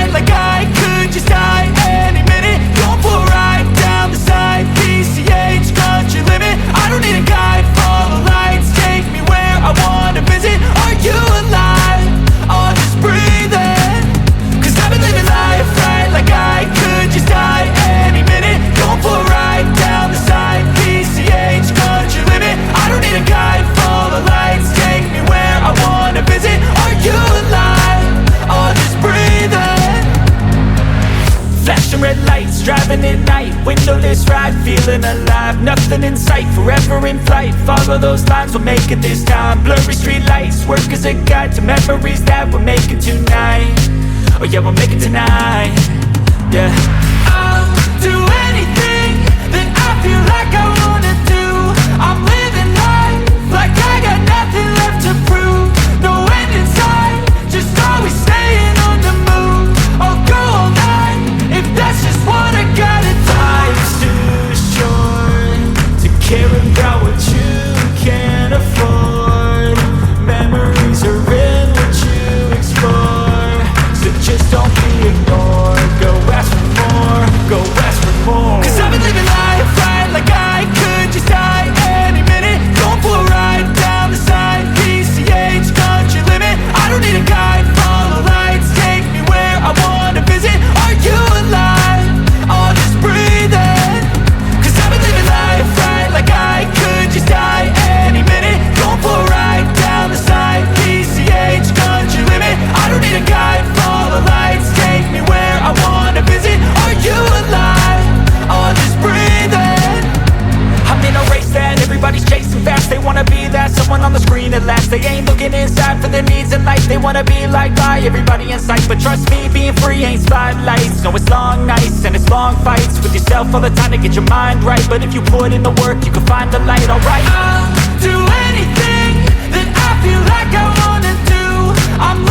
right, like I could just die any minute. Going for a ride down the side, PCH, country limit. I don't need a guide, follow lights, take me where I wanna visit. Are you alive? Or just breathing? Cause I've been living life right, like I could just die any minute. Going for a ride down the side, PCH, country limit. I don't need a guide, follow lights, take me where I wanna visit. Are you alive? Or just breathing? Flashing red lights, driving at night, windowless ride, feeling alive. Nothing in sight, forever in flight. Follow those lines, we'll make it this time. Blurry street lights, work as a guide to memories that we're making tonight. Oh yeah, we'll make it tonight. Yeah. I'll do anything that I feel like I wanna do. I'm living life like I got nothing left to prove. No end in sight, just always staying on the move. I'll go all night if that's just what I gotta do. Life's too short to care about what you can't afford. Memories are in what you explore, so just don't be ignored. Go ask for more, go ask for more. Cause I've been living life right, like I could just die any minute. Going for a ride down the side, PCH, country limit. I don't need a guide, follow lights, take me where I wanna visit. Are you alive? Or just breathing? Cause I've been living life right, like I could just die any minute. Going for a ride down the side, PCH, country limit. I don't need a guide, follow lights, take me where I wanna visit. Are you alive? Or just breathing? I'm in a race that everybody's chasing fast. They wanna be that someone on the screen at last. They ain't looking inside for their needs in life. They wanna be liked by everybody in sight. But trust me, being free ain't spotlights. No, it's long nights and it's long fights with yourself all the time to get your mind right. But if you put in the work, you can find the light, alright. I'll do anything that I feel like I wanna do. I'm